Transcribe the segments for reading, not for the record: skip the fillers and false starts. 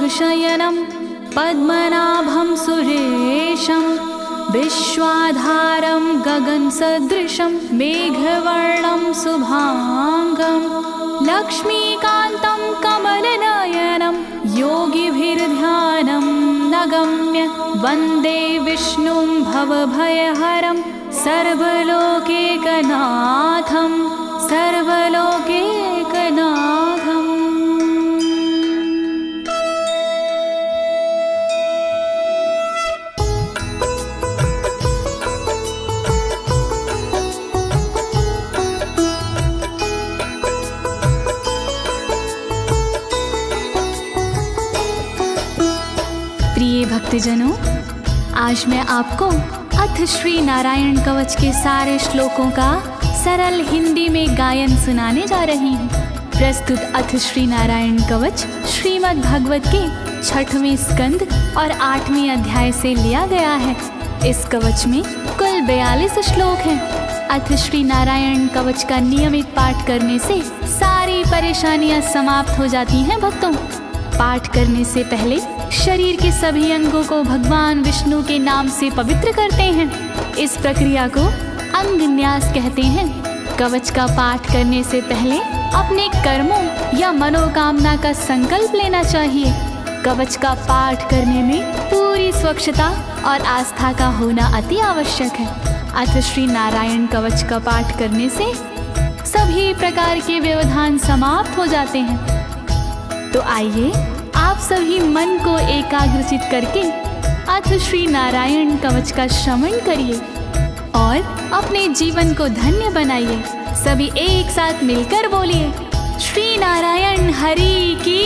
वागशयनं पद्मनाभं सुरेशं विश्वाधारं गगनसदृशं मेघवर्णं शुभांगं लक्ष्मीकान्तं कमलनयनं योगिभिर्ध्यानं नगम्य वन्दे विष्णुं भवभयहरं सर्वलोकैकनाथं सर्वलोकैकनाथम्। प्रिय भक्तजनों, आज मैं आपको अथ श्री नारायण कवच के सारे श्लोकों का सरल हिंदी में गायन सुनाने जा रही हूँ। प्रस्तुत अथ श्री नारायण कवच श्रीमद् भागवत के 6वें स्कंद और 8वें अध्याय से लिया गया है। इस कवच में कुल 42 श्लोक हैं। अथ श्री नारायण कवच का नियमित पाठ करने से सारी परेशानियां समाप्त हो जाती हैं। भक्तों, पाठ करने से पहले शरीर के सभी अंगों को भगवान विष्णु के नाम से पवित्र करते हैं। इस प्रक्रिया को अंग न्यास कहते हैं। कवच का पाठ करने से पहले अपने कर्मों या मनोकामना का संकल्प लेना चाहिए। कवच का पाठ करने में पूरी स्वच्छता और आस्था का होना अति आवश्यक है। अथ श्री नारायण कवच का पाठ करने से सभी प्रकार के व्यवधान समाप्त हो जाते हैं। तो आइए आप सभी मन को एकाग्रचित करके अथ श्री नारायण कवच का श्रवण करिए और अपने जीवन को धन्य बनाइए। सभी एक साथ मिलकर बोलिए, श्री नारायण हरि की,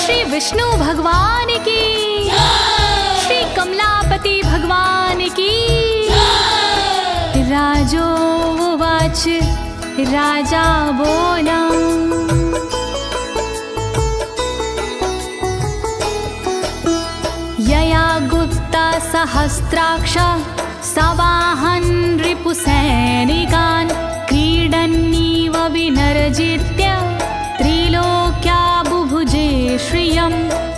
श्री विष्णु भगवान की, श्री कमलापति भगवान की। राजोवाच, राजा बोला, यया गुप्ता सहस्राक्ष सवाहन् रिपुसैनिकान् क्रीडन्नीव विनर्जित्य त्रिलोक्या बुभुजे श्रियं,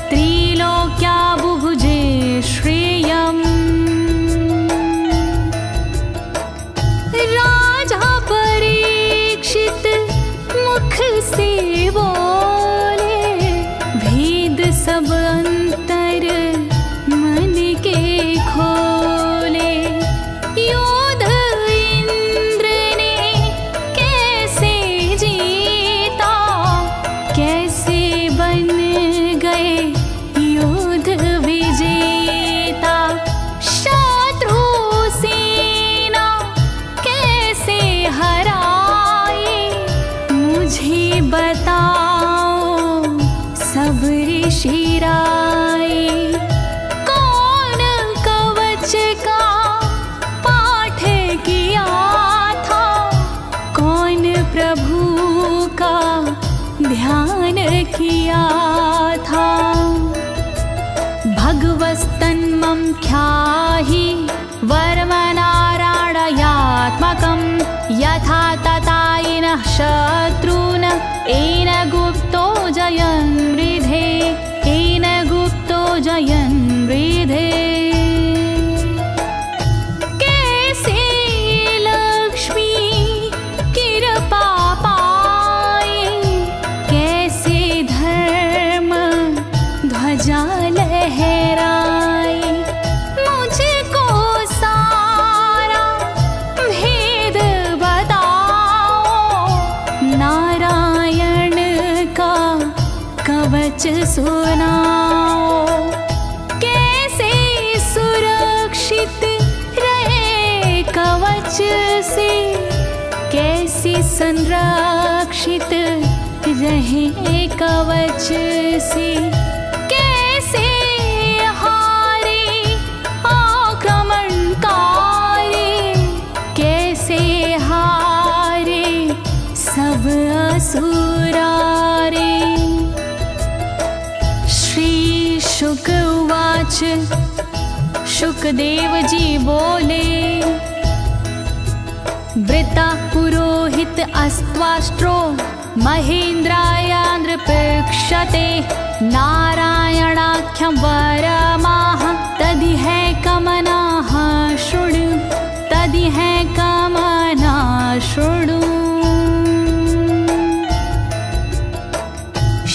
त्रिलोक्या बुभुजे श्रियम्। राजा परीक्षित मुख से बोले, भेद सब अंतर मन के खोले। योध इंद्र ने कैसे जीता, कैसे बन गए योध विजेता। शत्रु सेना कैसे हराए, मुझे बताओ सब ऋषि राय। कौन कवच का पाठ किया था, कौन प्रभु का ध्यान किया था। भगवस्तन्मं ख्याहि वर्मनारायणात्मकं यथा तथा येनः शत्रून् येन गुप्तो जयन् वृधे, येन गुप्तो जयन् वृधे। कैसे लक्ष्मी कृपा पाए, कैसे धर्म ध्वजा लहराए। मुझको सारा भेद बताओ, नारायण का कवच सुनाओ। कैसे सुरक्षित रहे कवच से, कैसे संरक्षित रहे कवच से। कैसे हारे आक्रमणकारी, कैसे हारे सब असुरारे। श्री शुक उवाच, शुकदेव जी बोले, वृता पुरोहित अस्त्वाष्ट्रो महेन्द्रायान्द्रपृक्षते नारायणाख्यं वरमाह तदिहे कमनाः शृणु तदिहे कमनाः शृणु।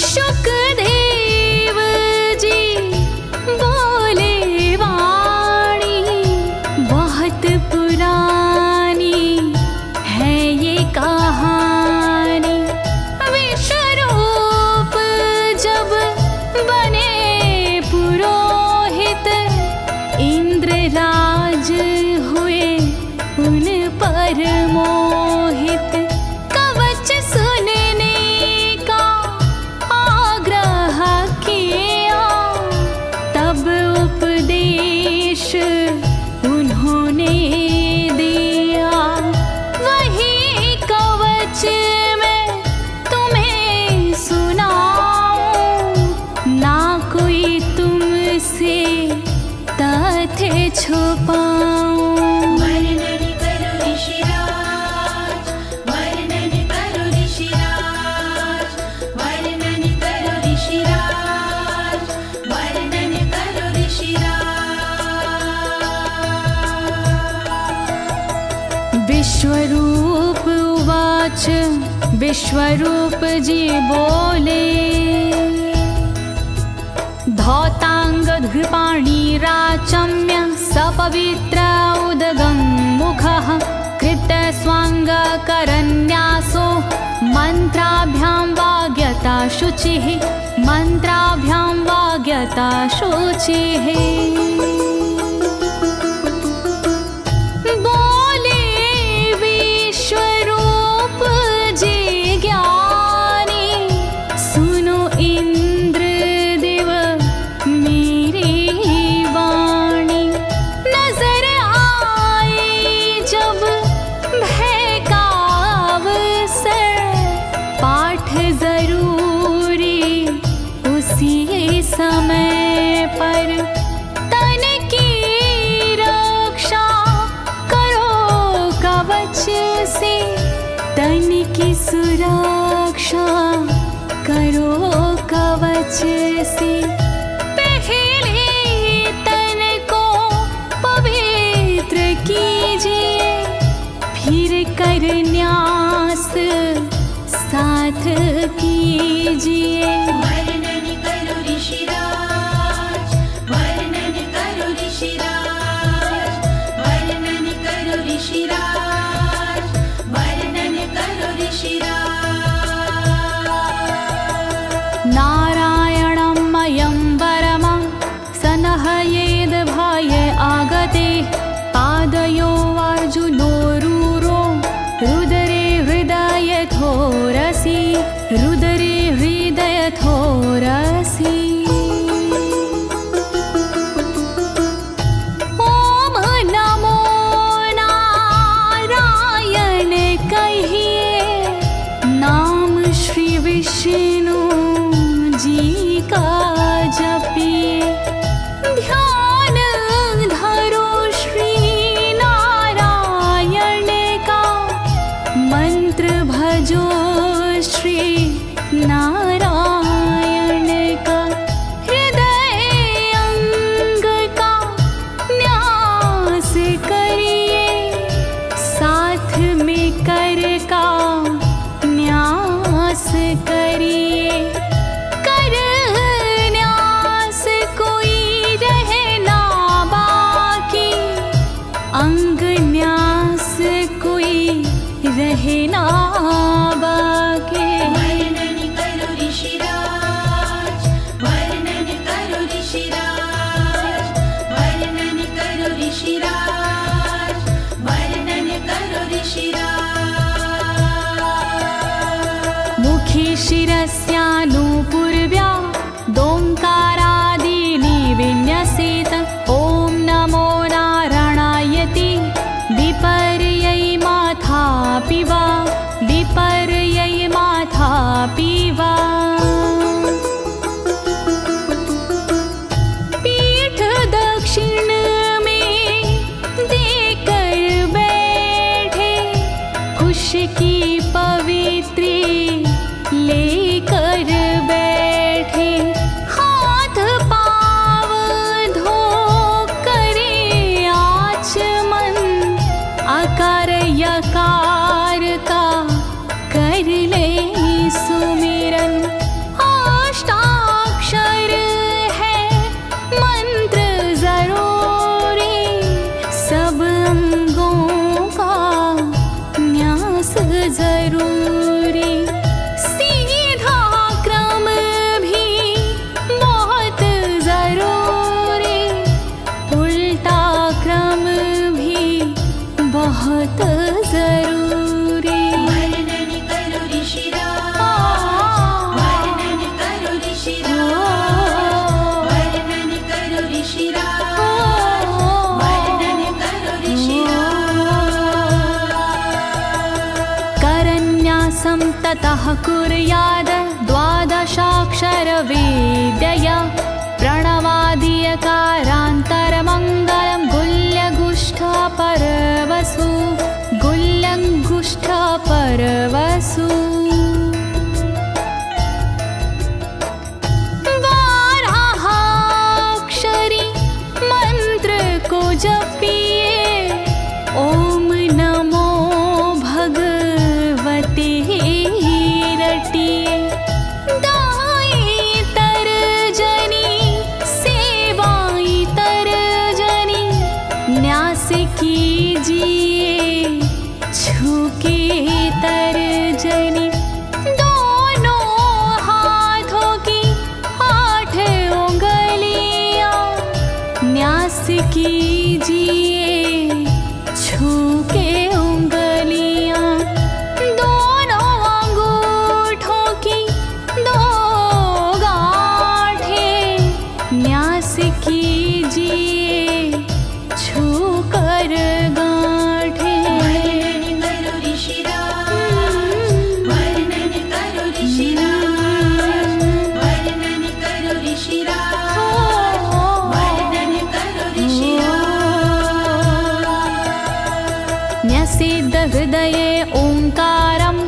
शुकदेव जी बोले वाणी बहुत पुरानी है ये कहानी। विश्वरूप जब बने पुरोहित इंद्रराज हुए उन पर मोहित। कवच सुनने का आग्रह किया तब उपदेश उन्होंने दिया। वही कवच मैं तुम्हें सुनाऊं ना कोई तुमसे तथ्य छुपाऊं। वर्णन करो ऋषिराज वर्णन करो ऋषिराज वर्णन करो ऋषिराज वर्णन करो ऋषिराज। विश्वरूप उवाच विश्वरूप जी बोले धौताङ्गधृपाणिराचम्य सपवित्र उदगं मुखः कृतस्वाङ्गकरन्यासो मन्त्राभ्यां वाग्यता शुचिः मन्त्राभ्यां वाग्यता शुचिः। बोले विश्वरूप जी ज्ञानी सुनो इंद्रदेव मेरी वाणी। नजर आई जब भय का अवसर पाठ जरूरी उसी समय पर। तन की रक्षा करो कवच से तन की सुरक्षा करो कवच से। पहले तन को पवित्र कीजिए फिर करन्यास साथ कीजिए। वर्णन करो ऋषिराज वर्णन करो ऋषिराज वर्णन करो ऋषिराज वर्णन करो ऋषिराज। नारायणं मयं वरमं सनहयेद् भाय आगते पादयो अर्जुनोरूरो रुदरे हृदय थोरसि रुदरे हृदय सतः कुर्याद द्वादशाक्षरविद्यया प्रणवादियकारान्तरमङ्गलं गुल्यगुष्ठपरवसु गुल्यगुष्ठपरवसु बारहाक्षरी मंत्र को जपिए ओम नमो भगवते रटिए दाई तरजनी सेवाई तरजनी न्यास कीजिए छूके तरजनी दोनों हाथों की 8 उंगलियां न्यास कीजिए छूके उंगलियां दोनों अंगूठों की 2 गांठें न्यास कीजिए छूकर गांठें। वर्णन करो ऋषिराज, वर्णन करो ऋषिराज, वर्णन करो ऋषिराज, वर्णन करो ऋषिराज। न्यसेद हृदये ओंकारं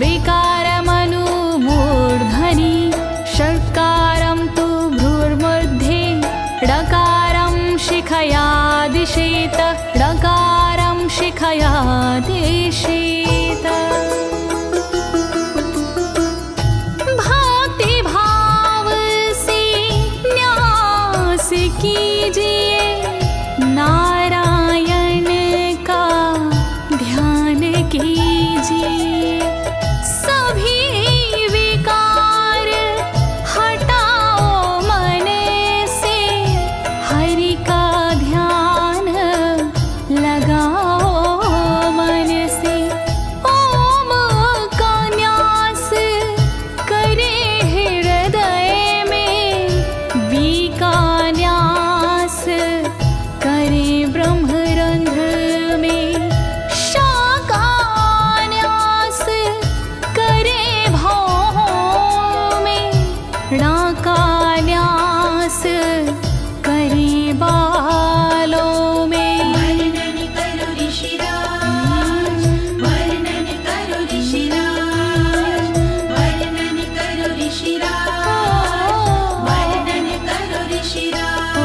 विकारमनुमूर्धनि षट्कारं तु भ्रूर्मध्ये ड़कारं शिखयादिशेत ड़कारं शिखयादिशेत। भक्ति भाव से न्यास कीजिए नारायण का ध्यान कीजिए सभी विकार हटाओ मन से हरि का ध्यान लगाओ मन से ओम का न्यास करे हृदय में वी का न्यास करे ब्रह्मरंध्र में शा का न्यास करे भौहों में णा का न्यास करे बालों में। वर्णन करो ऋषिराज, वर्णन करो ऋषिराज, वर्णन करो ऋषिराज, वर्णन करो ऋषिराज।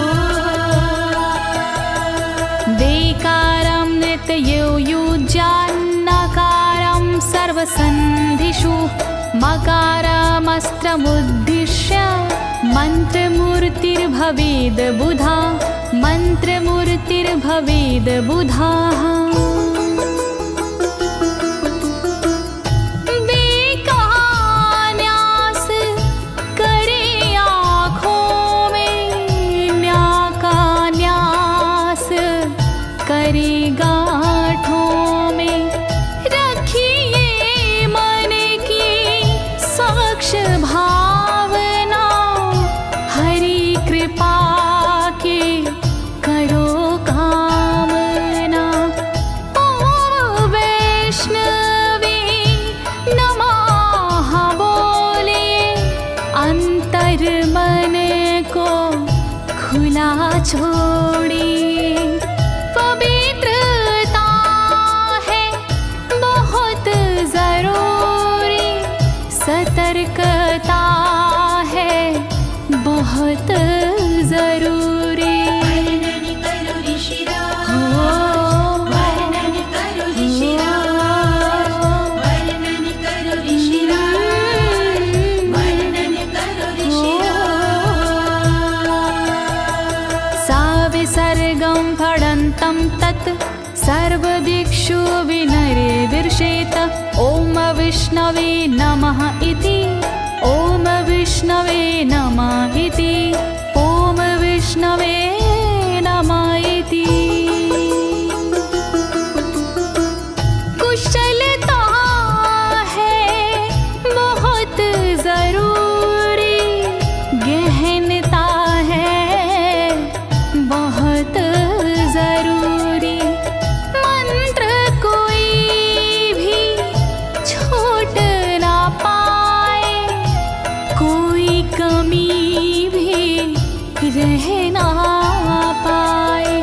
वेकारं नित्ययुज्यान्नकारं सर्वसन्धिषु मकारमस्त्रमुद्दिश्य मन्त्रमूर्तिर्भवेद् बुधा मन्त्रमूर्तिर्भवेद् बुधा। न्यास करे आँखों में न्या का न्यास करे गांठों में रखिए मन की साक्ष भावना हरि कृपा के करो कामना। ओम वैष्णवे नमः बोले अंतर मन को खुला छोड़िए पवित्रता है बहुत जरूरी सतर्कता है बहुत जरूरी। वर्णन करो ऋषिराज, वर्णन करो ऋषिराज, वर्णन करो ऋषिराज, वर्णन करो ऋषिराज। सा विसर्गं फडन्तं तत् सर्वदिक्षु विनिर्दिशेत ओम विष्णवे नमः इति ओम विष्णवे नमः इति ओम विष्णवे नमः इति। कुशलता है बहुत जरूरी गहनता है बहुत जरूरी मंत्र कोई भी छोट ना कहना पाए।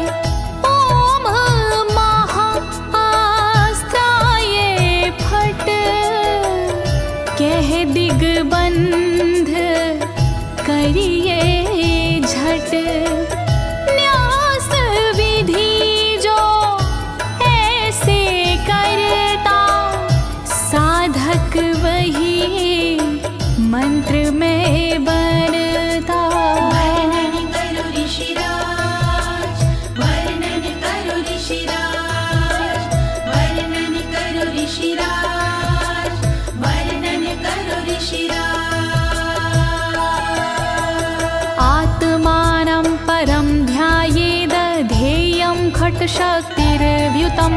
ओम महाअस्त्राय फट, कह दिग्बंध करिए झट। न्यास विधि जो ऐसे करता, साधक वही मंत्र में बनता। वर्णन करो ऋषिराज, वर्णन करो ऋषिराज, वर्णन करो ऋषिराज, वर्णन करो ऋषिराज। आत्मानं परं ध्यायेद, ध्येयं खट्शक्तिर्व्युतं।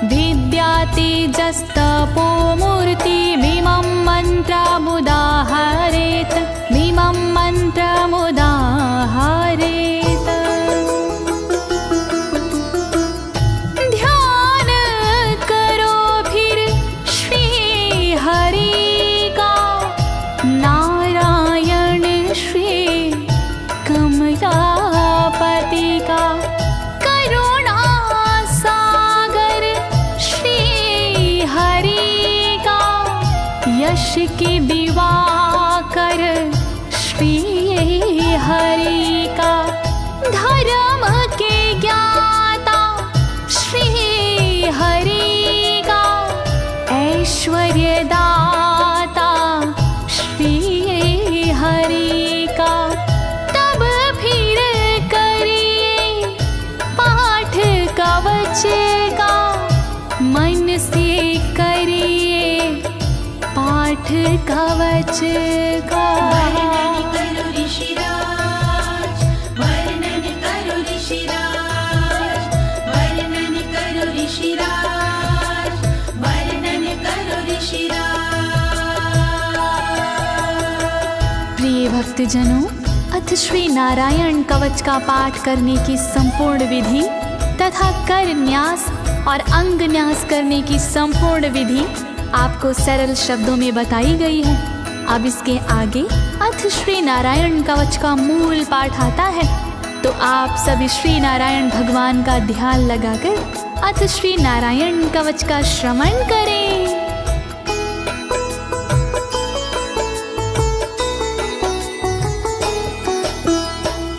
विद्या तेजस्तपो मूर्तिमिमं मन्त्रमुदाहरेत्, मिमं मन्त्रमुदाहरेत्। ध्यान करो फिर श्री हरि का, नारायण श्री कमलापति का। करुणा सागर श्री हरि का, यश की दिवाकर श्री हरि का। धर्म के ज्ञाता श्री हरि का, ऐश्वर्य दाता श्री हरि का। तब फिर करिए पाठ कवच का, मन से करिए पाठ कवच का। वर्णन करो ऋषिराज, वर्णन करो ऋषिराज, वर्णन करो ऋषिराज, वर्णन करो ऋषिराज। प्रिय भक्तजनों, अथ श्री नारायण कवच का पाठ करने की संपूर्ण विधि तथा कर न्यास और अंग न्यास करने की संपूर्ण विधि आपको सरल शब्दों में बताई गई है। अब इसके आगे अथ श्री नारायण कवच का मूल पाठ आता है, तो आप सभी श्री नारायण भगवान का ध्यान लगाकर अथ श्री नारायण कवच का श्रवण करें।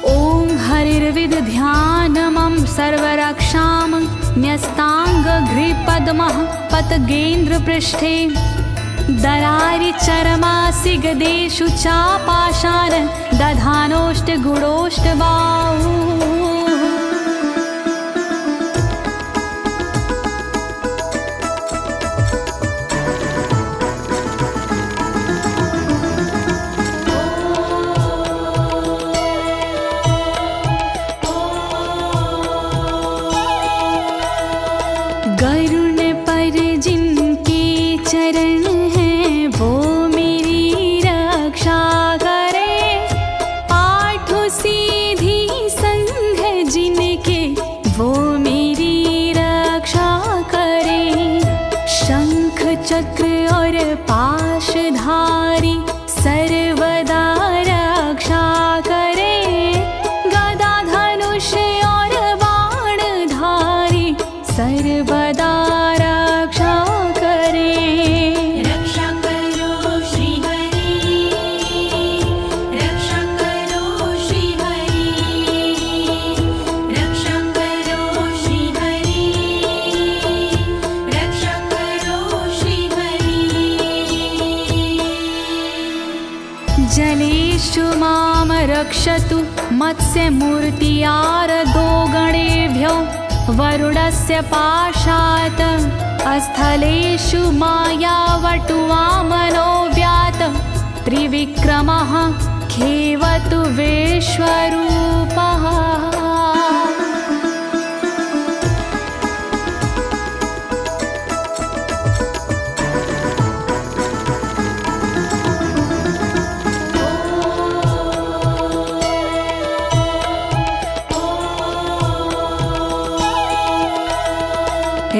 ओम हरिर्विद ध्यानमं सर्वरक्षां, न्यस्ताङ्घ्रिपद्मः पतगेन्द्र पृष्ठे। दरारि चरमासि गदेषु चापाशान, दधानोष्ट गुणोष्ट बाहु। गरुण पर जिनके चरण हैं, वो मेरी रक्षा करे। आठों सीधी संध जिनके, वो मेरी रक्षा करे। शंख चक्र और पाशधारी सर्वदा रक्षा करे। गदा धनुष और बाणधारी सर्वदा रक्षा करे। रक्षा करो श्री हरि, रक्षा करो श्री हरि, रक्षा करो श्री हरि, रक्षा करो श्री हरि। जलेषु माम रक्षतु मत्स्यमूर्तियारदो गणेभ्यो। वरुणस्य पाशात् स्थलेषु मायावटुवामनो व्यात। त्रिविक्रमः खेवतु विश्वरूपः।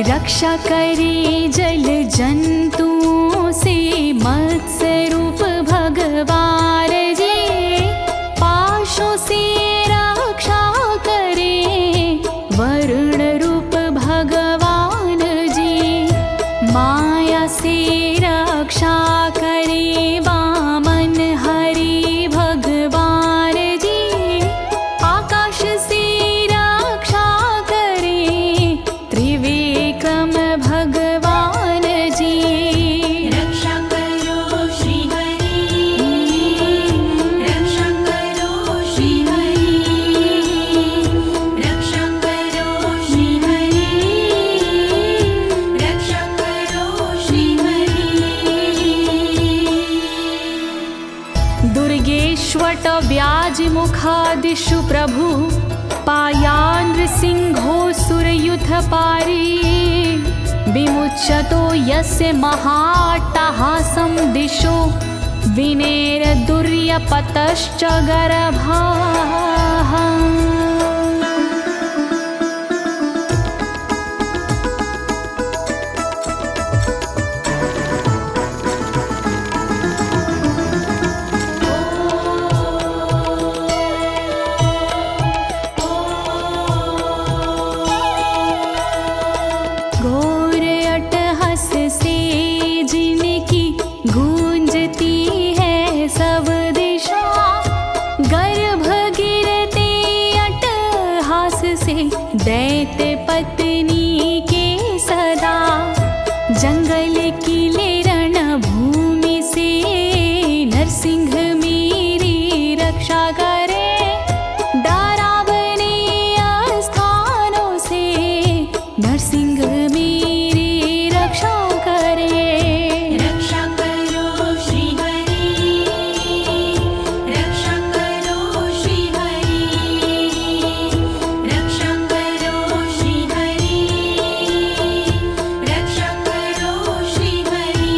रक्षा करी जल जंतुओं से मत्स्य रूप भगवान जी। पाशों से दिशु प्रभु पायानृसिंहोऽसुरयुथपारी विमुच्यतो यस्य महाट्टहासं दिशो विनेरदुर्यपतश्च गर्भाः। दैत्य पत्नी के सदा जंगल किले रणभूमि से नरसिंह मेरी रक्षा करे। डरावने स्थानों से नरसिंह मेरी रक्षा करे। रक्षा करो श्री हरि, रक्षा करो श्री हरि, रक्षा करो श्री हरि, रक्षा करो श्री हरि।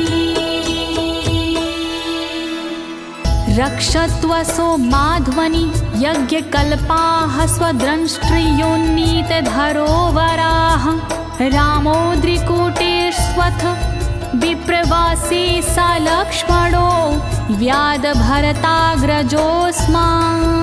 रक्षत्वसो माध्वनि यज्ञकल्पाः स्वद्रंष्ट्रियोन्नीत धरोवराः रामोद्रिकूटेष्वथ विप्रवासी स लक्ष्मणो व्याधभरताग्रजोऽस्मान्।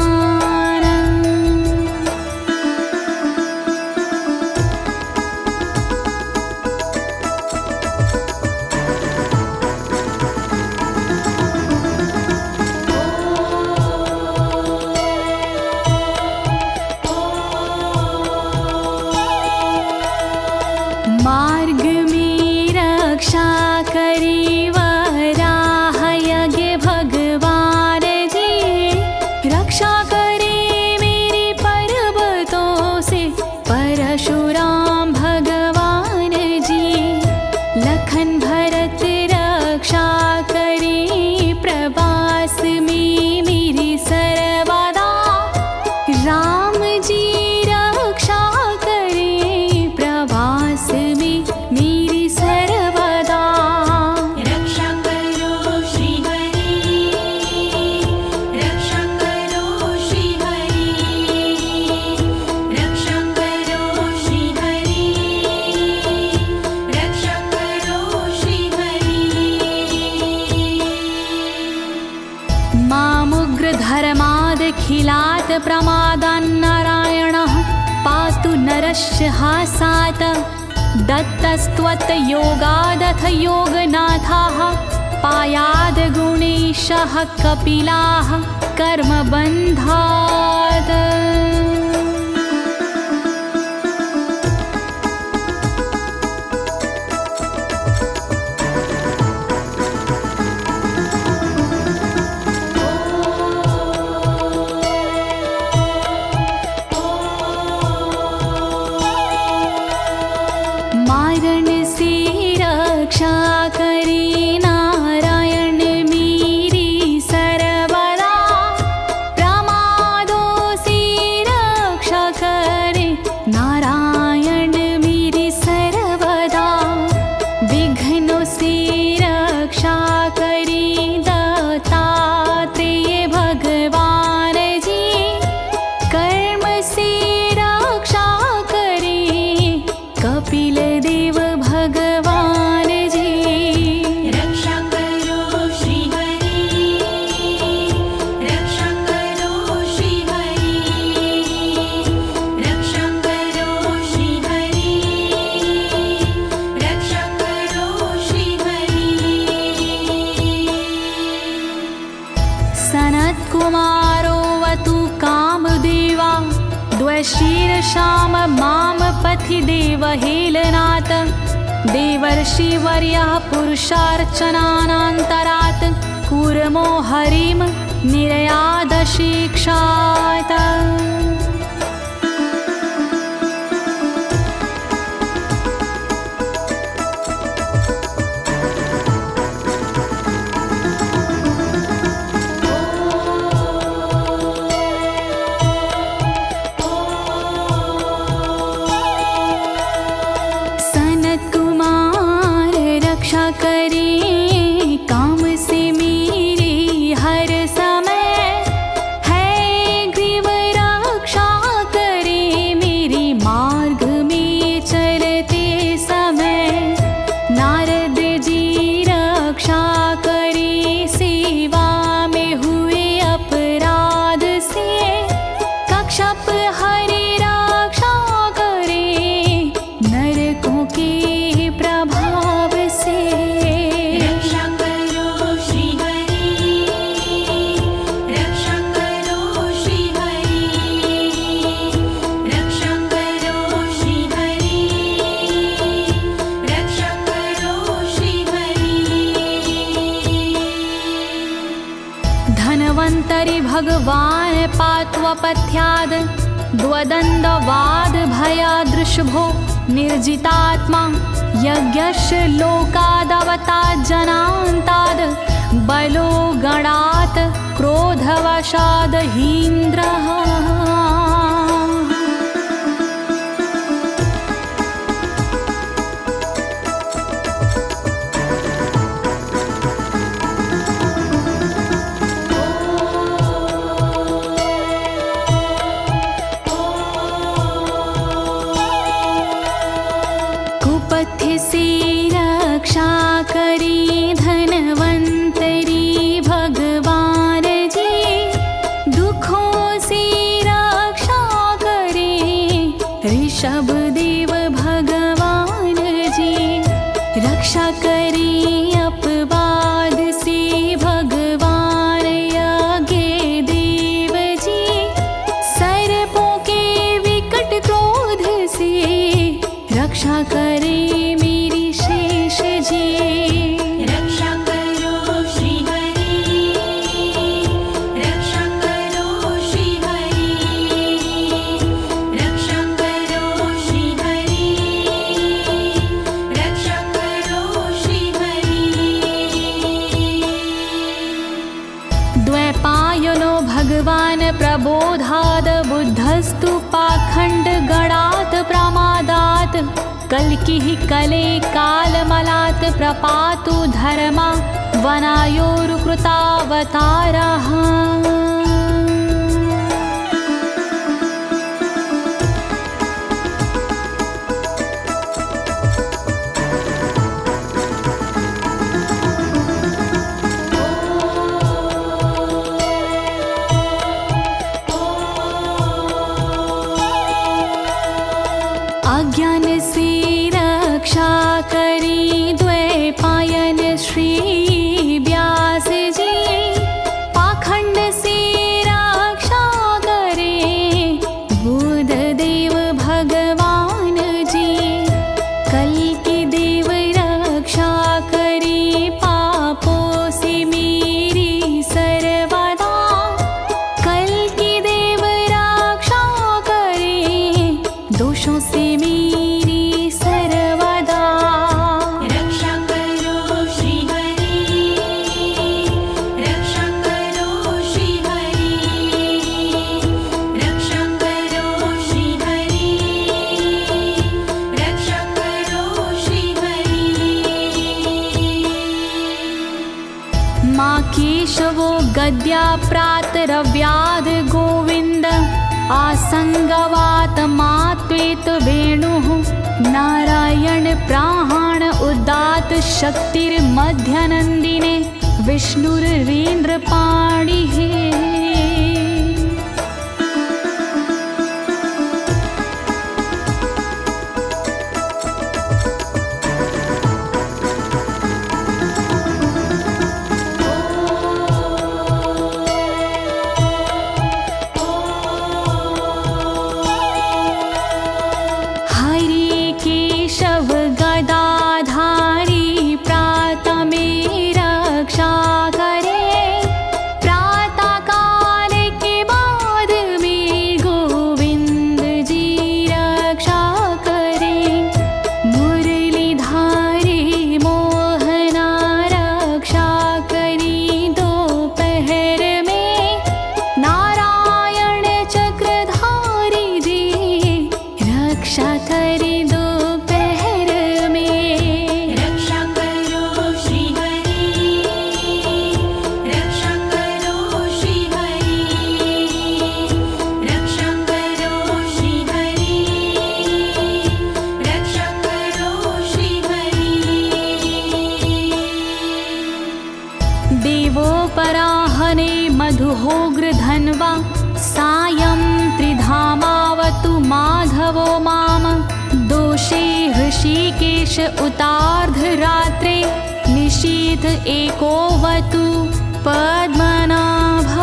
मार्ग में रक्षा करी वराह यज्ञ भगवान जी, रक्षा करे मेरे पर्वतों से परशुराम भगवान जी। लखन भरत रक्षा करे प्रवास में मेरी सर्वदा, राम जी रक्षा करे प्रवास में मेरी सर्वदा। रक्षा करो श्री हरि, रक्षा करो श्री हरि, रक्षा करो श्री हरि, रक्षा करो श्री हरि। मामुग्रधर्मादखिलात् प्रमादान्नारायणः पातु नरस्य हासात्। दत्तस्त्वत् योगादथ योगनाथाः पायाद् गुणेशः कपिलाः कर्मबन्धात्। मारण से रक्षा करे नारायण मेरी सर्वदा, प्रमादों से रक्षा करे नारायण मेरी सर्वदा। विघ्नों से रक्षा करे दत्तात्रेय भगवान जी, कर्म से रक्षा करे कपिल देव भगवान जी। रक्षा करो श्री हरि, रक्षा करो श्री हरि, रक्षा करो श्री हरि, रक्षा करो श्री हरि। सनत्कुमारोऽवतु कामदेवा द्वशीर्षाम माम पथि देवहेलनात्। देवर्षिवर्यः पुरुषार्चनान्तरात् कूर्मो हरिं निर्यादशिक्षात्। भगवान् पात्वपथ्याद् द्वदण्डवाद भयादृशभो निर्जितात्मा यज्ञस्य लोकादवतात् जनान्ताद् बलो गणात् क्रोधवशाद् हीन्द्रः। कुपथ्य से रक्षा करी धनवंतरी भगवान जी, दुखों से रक्षा करे ऋषभ देव भगवान जी। रक्षा करे अपवाद से भगवान यज्ञ देव जी, सर्पों के विकट क्रोध से रक्षा करे मेरी शेष जी। रक्षा करो श्री हरि, रक्षा करो श्री हरि, रक्षा करो श्री हरि, रक्षा करो श्री हरि। द्वैपायनो भगवान् प्रबोधाद् बुद्धस्तु पाखण्ड गणात् प्रमादात् कल्किः कले कालमलात् प्रपातु धर्मा वनायोरुकृतावतारः। अज्ञान से रक्षा करी द्वैपायन श्री व्यास जी, पाखंड से रक्षा करे बुध देव भगवान जी। कल्कि देव रक्षा करी पापों से मेरी सर्वदा, कल्कि देव रक्षा करे दोषों से मेरी सर्वदा। रक्षा करो श्री हरि, रक्षा करो श्री हरि, रक्षा करो श्री हरि, रक्षा करो श्री हरि। माँ केशवो गद्या प्रातरव्याद गोविंद, आसंगवात मात्वेत वेणुः नारायण प्राण उदात शक्तिर्मध्यनन्दिने विष्णुरेन्द्रपाणिः। हरि केशव गदाधारी प्रातः में रक्षा करे, प्रातः काल के बाद में गोविंद जी रक्षा करे। मुरलीधारी मोहना रक्षा करी दोपहर में, नारायण चक्रधारी जी रक्षा करे दोपहर में। रक्षा करो श्री हरि, रक्षा करो श्री हरि, रक्षा करो श्री हरि, रक्षा करो श्री हरि। देवोपराहने मधुहोग्र धन्वा, सायं त्रिधामावतु माधवो माम। दोषे ऋषिकेश उतार्धरात्रे, निशीथ एकोवतु पद्मनाभः।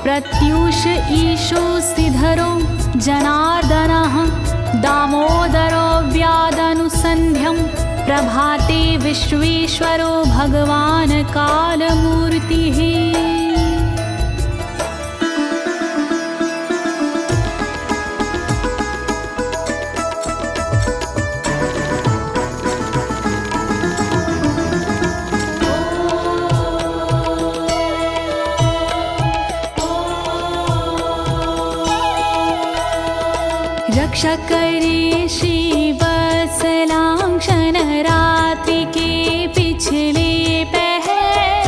प्रत्यूष ईशो सिधरो जनार्दनः दामोदरो व्यादनुसन्ध्यं प्रभाते विश्वेश्वरो भगवान् कालमूर्तिः। रक्षा करे श्रीवत्सलांक्षण रात्रि के पिछले पहर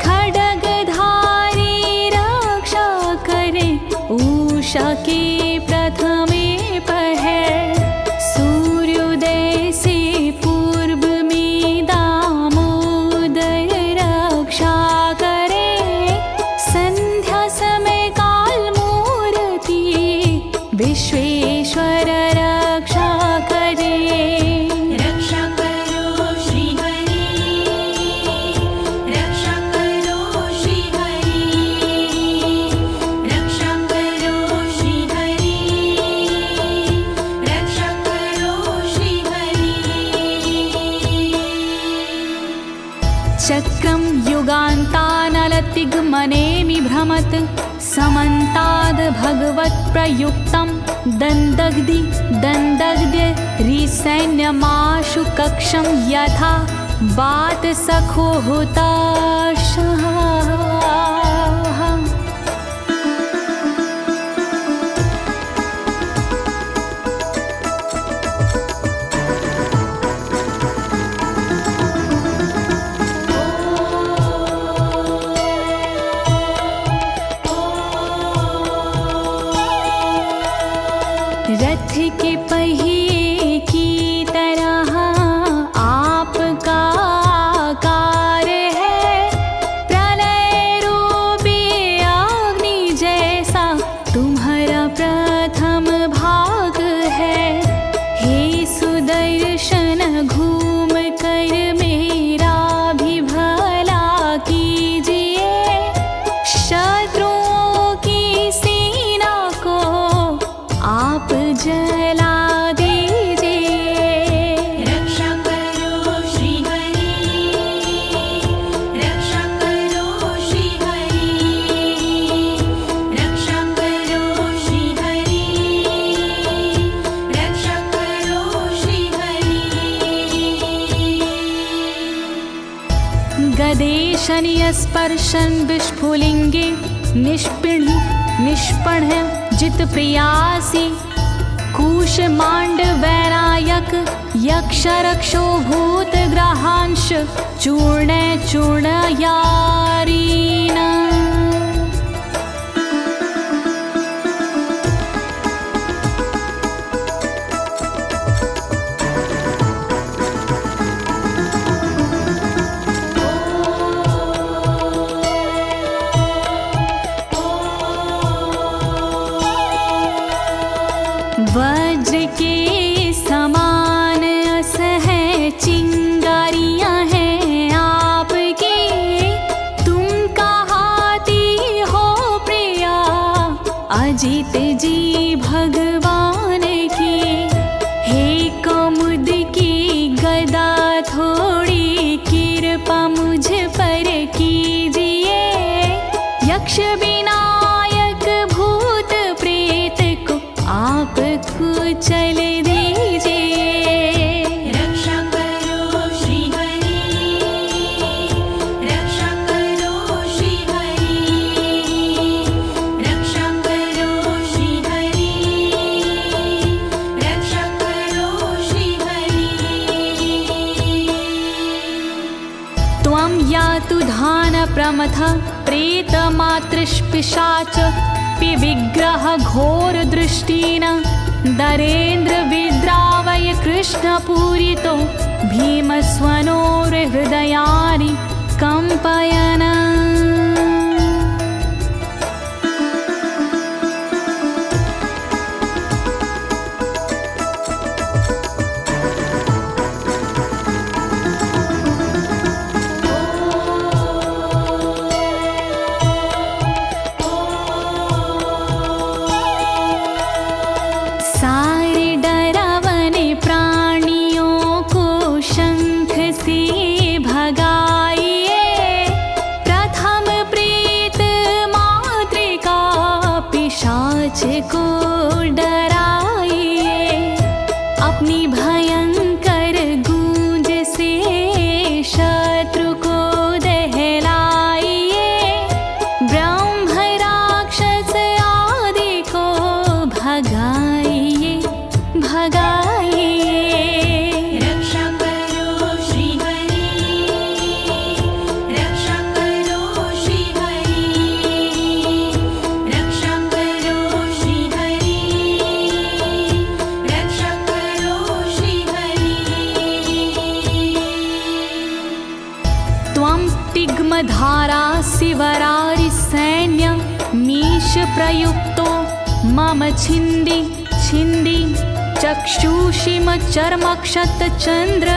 खड्गधारी रक्षा करे उषा के प्रथमे पहर सूर्योदय से पूर्व में दामोदर रक्षा करे संध्या समय काल मूर्ति विश्वेश्वर रक्षा करे। रक्षा करो श्री हरि, रक्षा करो श्री हरि, रक्षा करो श्री हरि, रक्षा करो श्री हरि। चक्रं युगान्तानलतिग्मनेमि भ्रमत् समन्ताद् भगवत्प्रयुक्तं दन्दग्ध्य रिसैन्यमाशु कक्षं यथा बात सखो हुताशः। रथ के पहिए की तरह आपका आकार है, प्रलय रूपी अग्नि जैसा तुम्हारा प्रथम भाग है। हे सुदर्शन घूम कर मेरा भी भला कीजिए, शत्रुओं की सेना को आप जला दीजिए। रक्षा करो श्री हरि, रक्षा करो श्री हरि, रक्षा करो श्री हरि, रक्षा करो श्री हरि। गदेशनीय स्पर्शन विस्फुलिंगे निष्पण जित प्रियासी कुश मांड वैरायक यक्ष रक्षो भूत ग्रहांश चूर्ण यारीना। वज्र के समान असह चिंगारियां हैं आपके, तुम कहाती हो प्रिया अजित जी भगवान की। हे कमुद की गदा थोड़ी कृपा मुझ पर कीजिए, यक्ष विनायक भूत प्रेत को आप कुचल दीजिए। रक्षा करो श्री हरि, रक्षा करो श्री हरि, रक्षा करो श्री हरि, रक्षा करो श्री हरि। त्वं यातु धान प्रमथ प्रेतमातृष्पिशाच विग्रह घोर दृष्टिना दरेन्द्र विद्रावय कृष्ण पूरितो भीमस्वनोर हृदयानि कंपयन। सारे डरावने प्राणियों को शंख से भगाइए। प्रथम प्रेत मातृका पिशाच को डराइए। अपनी भयंकर गूंज से शत्रु को दहलाइए। ब्रह्म राक्षस आदि को भगाइए भगाइए। रक्षा करो श्री हरि, रक्षा करो श्री हरि, रक्षा करो श्री हरि, रक्षा करो श्री हरि। त्वं तिग्मधारा शिवरारि सैन्य मीश प्रयुक्तो मम छिन्दी छिन्दी चक्षुषिम चर्मक्षत चंद्र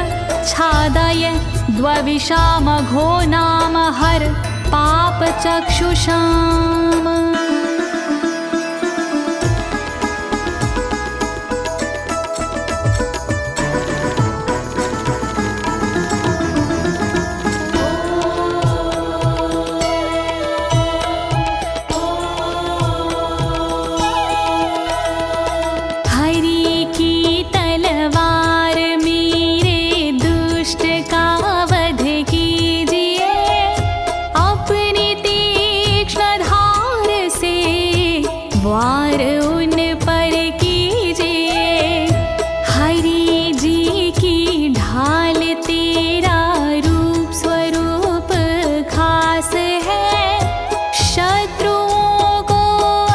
छादय द्वविषामघो नाम हर पाप चक्षुषाम। हरि की तलवार मेरे दुष्ट का वध कीजिए। अपनी तीक्ष्ण धार से वार उन पर कीजिए। हरि जी की ढाल तेरा रूप स्वरूप खास है। शत्रुओं को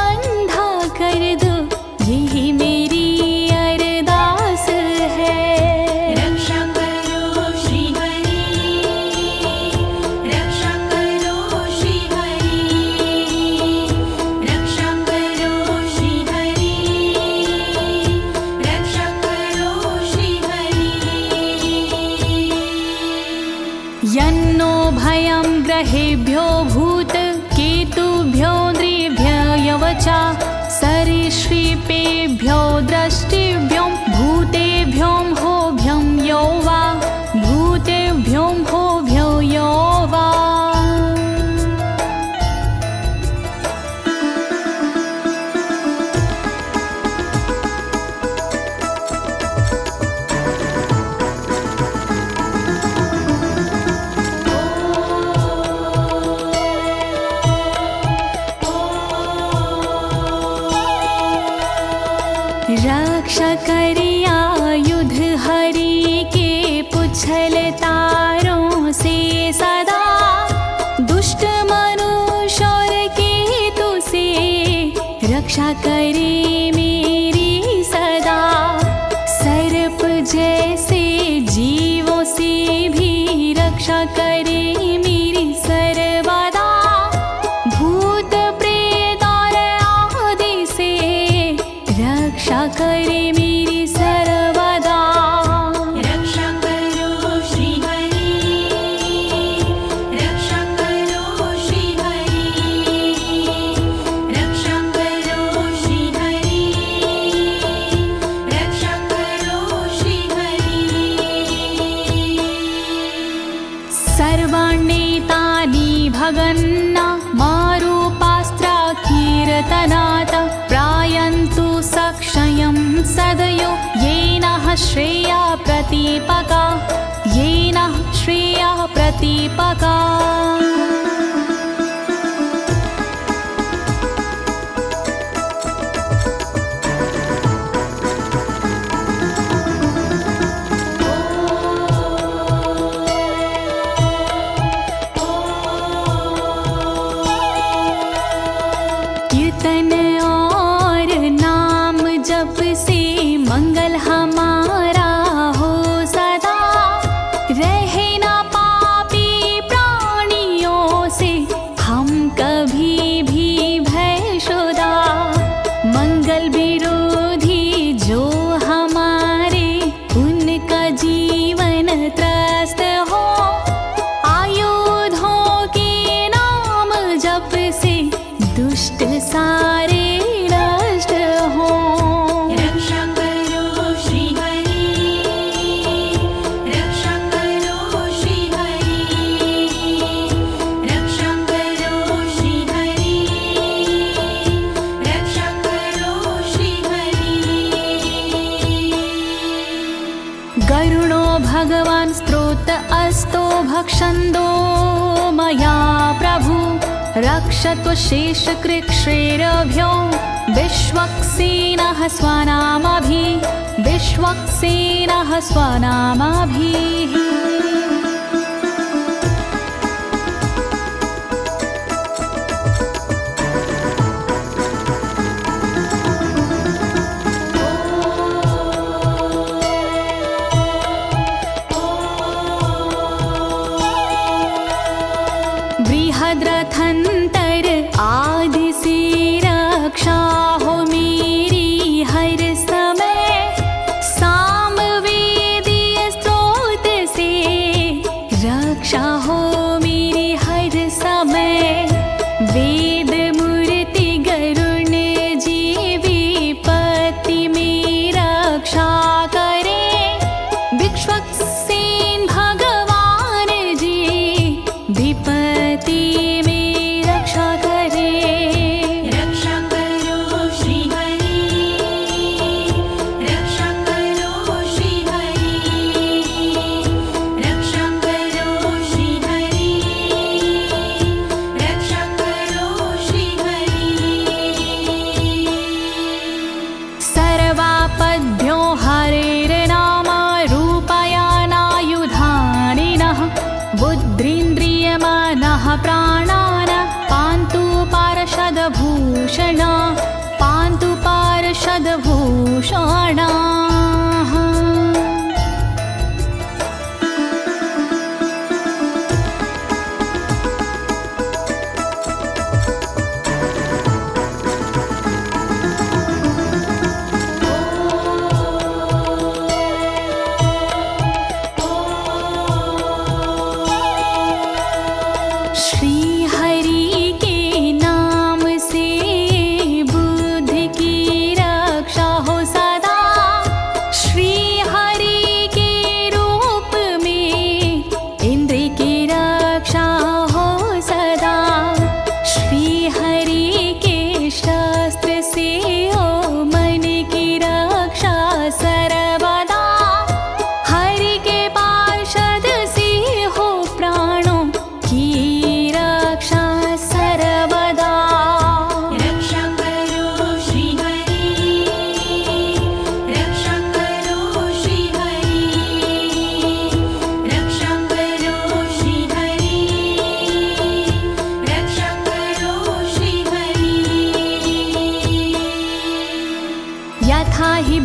अंधा कर दो, यही मेरी अरदास है। रक्षा करो श्री हरि, रक्षा करो श्री हरि, रक्षा करो श्री हरि, रक्षा करो श्री हरि। यन्नो भयं ग्रहेभ्यो भूत केतुभ्यो नृभ्ययवचा सरीसृपेभ्यो दृष्टिभ्यो भूतेभ्यो होभ्यं यो वा भूतेभ्यो होभ्यो यो वा। रक्षा करिया युद्ध हरि के पुच्छल तारों से सदा। दुष्ट मनुष्य और केतु से रक्षा करे मेरी सदा। सर्प जैसे जीवों से भी रक्षा करे मेरी सर्वदा। भूत प्रेत और आदि से रक्षा करे मेरी सर्वदा। रक्षा करो श्री हरि, रक्षा करो श्री हरि, रक्षा करो श्री हरि, रक्षा करो श्री हरि। सर्वाण्येतानि भगन्ना मारूपास्त्रा कीर्तनात् प्रायन्तु सक्षयं सदयो येन श्रेया प्रतीपका येन श्रेया प्रतीपका। कीर्तन और नाम जप से मंगल हमारा हो सदा। रहे ना पापी प्राणी अस्तो भक्षन्दो मया प्रभु रक्षत्व शेषकृच्छ्रेरभ्यो विश्वक्सेनः स्वनामभिः विश्वक्सेनः स्वनामभिः। बृहद्रथंतर आदि से रक्षा हो मेरी हर समय सामवेदीय स्रोत से रक्षा हो मेरी हर समय वेद मूर्ति गरुण जी विपत्ति में रक्षा करे विश्वक्सेन भगवान जी विपत्ति पांतु पार्षदभूषणा।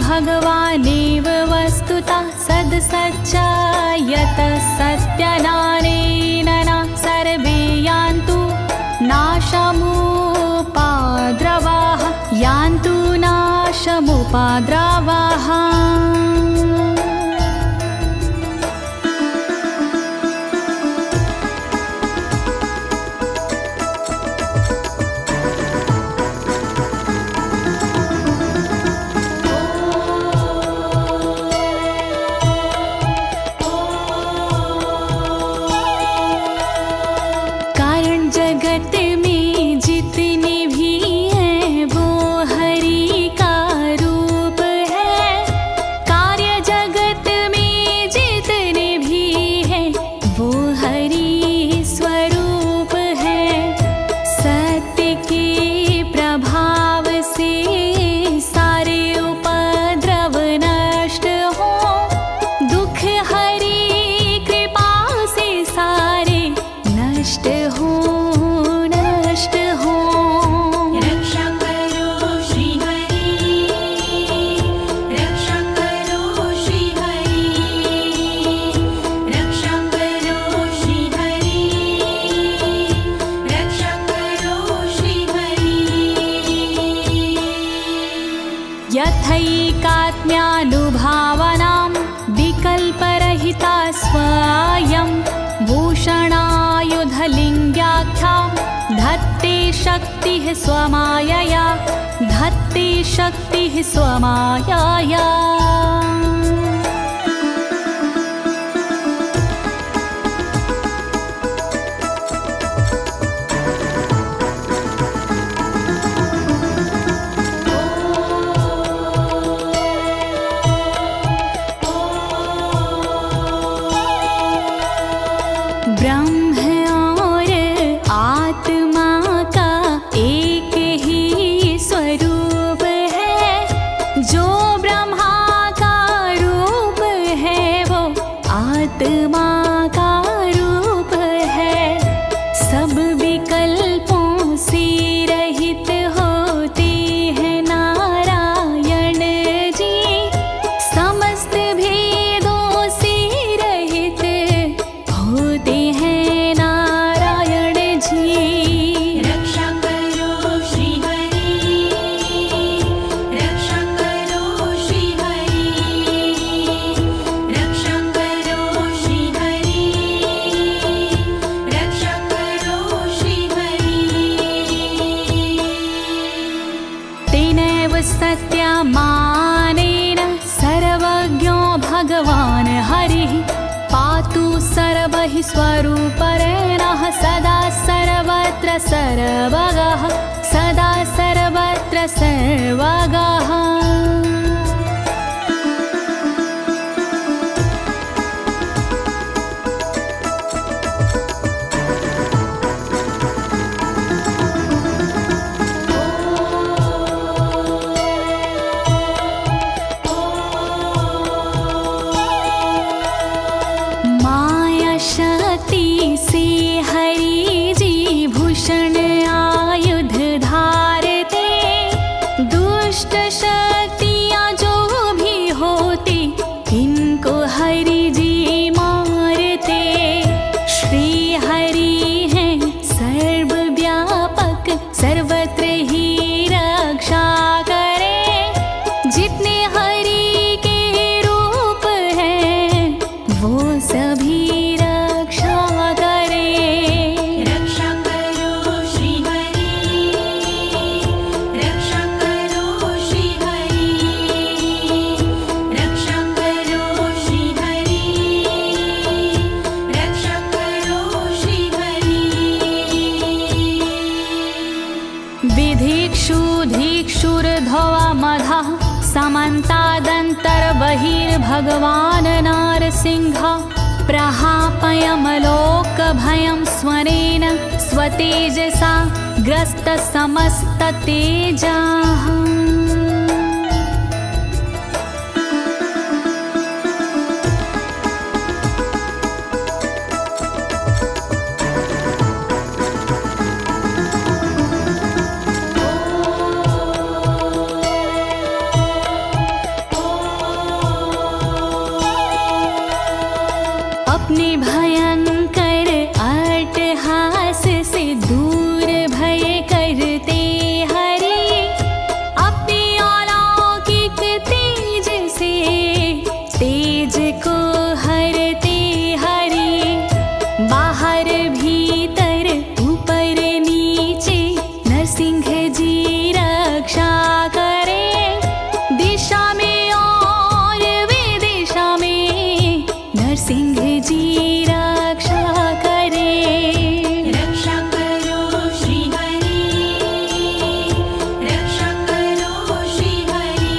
भगवानेव वस्तुतः सद्सच्चायतः सत्यनानेन सर्वे यान्तु नाशमुपाद्रवाः यान्तु नाशमुपाद्रवाः। यथैकात्म्यानुभावनां विकल्परहिता स्वयं भूषणायुधलिङ्ग्याख्या धत्ते शक्तिः स्वमायया धत्ते शक्तिः स्वमायया। स्वरूपरेणः सदा सर्वत्र सर्वगः सदा सर्वत्र सर्वगः। भगवान् नारसिंह प्रहापयमलोकभयं स्वरेण स्वतेजसा ग्रस्तसमस्ततेजाः। अपने भयंकर अट्टहास से दूर भय करते हरि, अपने अलौकिक तेज से तेज को हरते हरि। बाहर भीतर ऊपर नीचे नरसिंह जी रक्षा करें, दिशा में और विदिशा में नरसिंह जी रक्षा करें। रक्षा करो श्री हरि, रक्षा करो श्री हरि,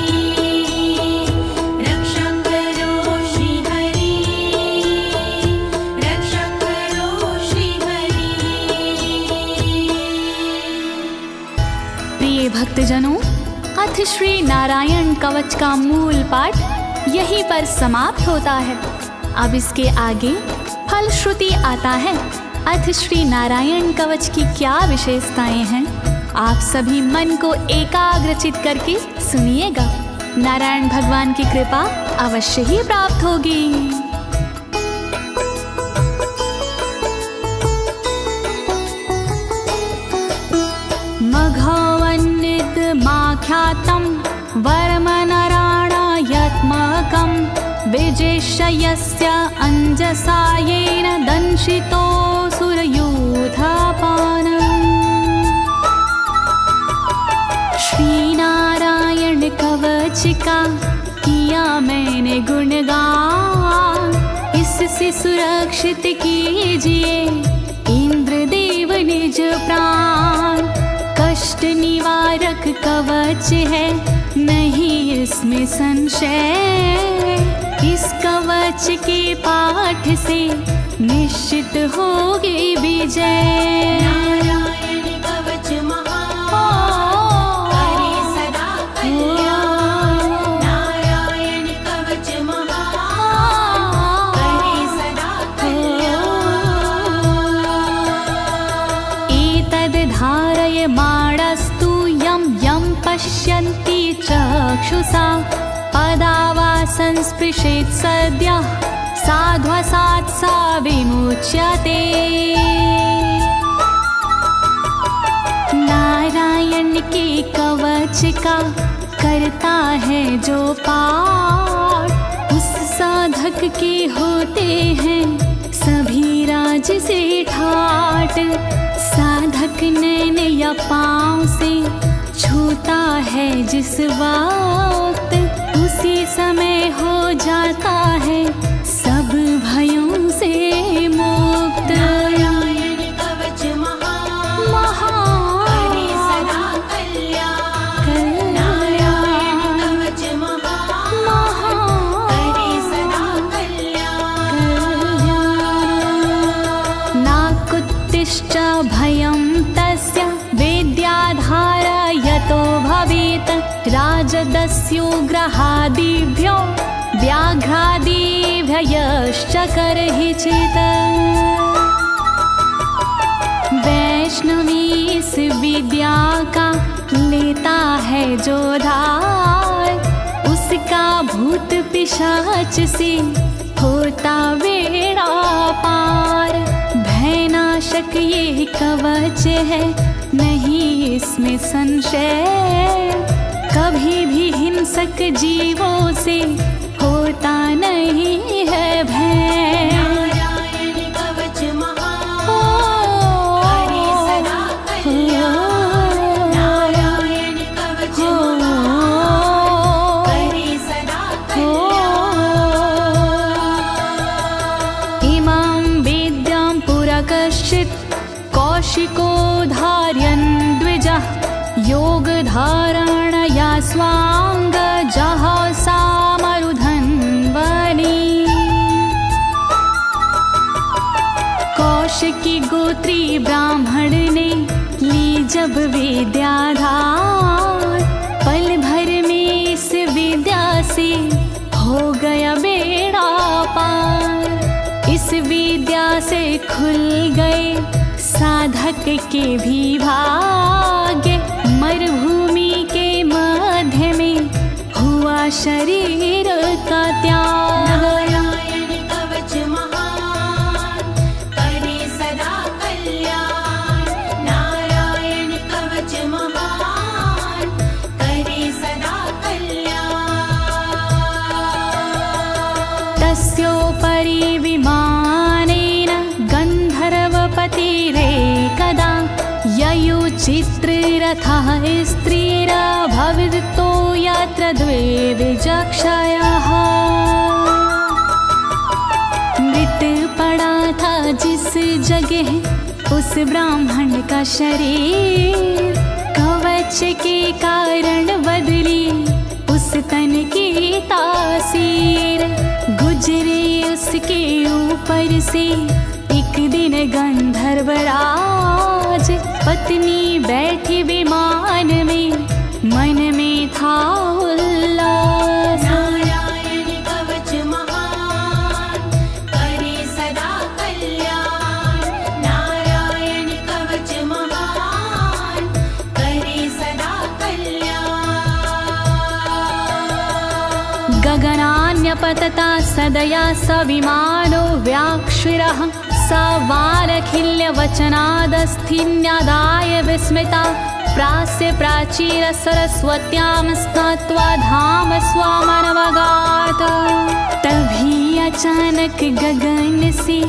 रक्षा करो श्री हरि, रक्षा करो श्री हरि। प्रिय भक्तजनों, अथ श्री नारायण कवच का मूल पाठ यहीं पर समाप्त होता है। अब इसके आगे फलश्रुति आता है। अथ श्री नारायण कवच की क्या विशेषताएं हैं, आप सभी मन को एकाग्रचित करके सुनिएगा। नारायण भगवान की कृपा अवश्य ही प्राप्त होगी। मघवन्नितमाख्यातं वर्मनराणायत्मकं विजेशयस्य अंजसा येन दंशितोऽसुरयूथपानम्। श्रीनारायण कवच का किया मैंने गुणगान, इससे सुरक्षित कीजिए इंद्रदेव निज प्राण। कष्ट निवारक कवच है, नहीं इसमें संशय, इस कवच के पाठ से निश्चित होगी विजय। नारायण कवच महान, करे सदा कल्याण। नारायण कवच महान, करे सदा कल्याण। एतद् धारयमाणस्तु यं यं पश्यन्ति चक्षुषा, पदावा संस्पृशेत् सद्यः साध्वसात् सा विमुच्यते। नारायण के कवच का करता है जो पाठ, उस साधक के होते हैं सभी राज से ठाट। साधक नैन या पाँव से छूता है जिस वक्त, उसी समय हो जाता है सब भयों से मुक्त। मत्स्योग्रहादिभ्यो व्याघ्रादिभ्यश्च करहिचित्। वैष्णवी इस विद्या का लेता है जो धार, उसका भूत पिशाच से होता बेड़ा पार। भयनाशक ये कवच है, नहीं इसमें संशय, कभी भी हिंसक जीवों से होता नहीं है भय। नारायण कवच महान, करे सदा कल्याण। नारायण कवच महान, करे सदा कल्याण। इमां विद्यां पुरा कश्चित् कौशिको धारयन् द्विजः, योगधारणया स्वाङ्गजः सामरुधन्वने। कौशिकी गोत्री ब्राह्मण ने ली जब विद्याधार, पल भर में इस विद्या से हो गया बेड़ा पार। इस विद्या से खुल गए साधक के भी भाग्य, मरुभूमि के मध्य में हुआ शरीर का त्याग। नारायण कवच महान, करे सदा कल्याण। नारायण कवच महान, करे सदा कल्याण। तस्योपरि विमानेन गन्धर्वपतिरेकदा, ययुचित्ररथः स्त्रीरभवतो यत्र द्वे विचक्षयः। मृत पड़ा था जिस जगह उस ब्राह्मण का शरीर, कवच के कारण बदली उस तन की तासीर। गुजरे उसके ऊपर से एक दिन गंधर्वराज, पत्नी बैठी विमान में, मन में था उल्लास। नारायण कवच महान, करे सदा कल्याण। नारायण कवच महान, करे सदा कल्याण। गगनान्यपतता सदया स विमानो व्याक्षिरः, स वालखिल्यवचनादस्थिन्यादाय विस्मिता, प्रास्य प्राचीर सरस्वत्यां स्नात्वा धाम स्वामनवगात। तभी अचानक गगन से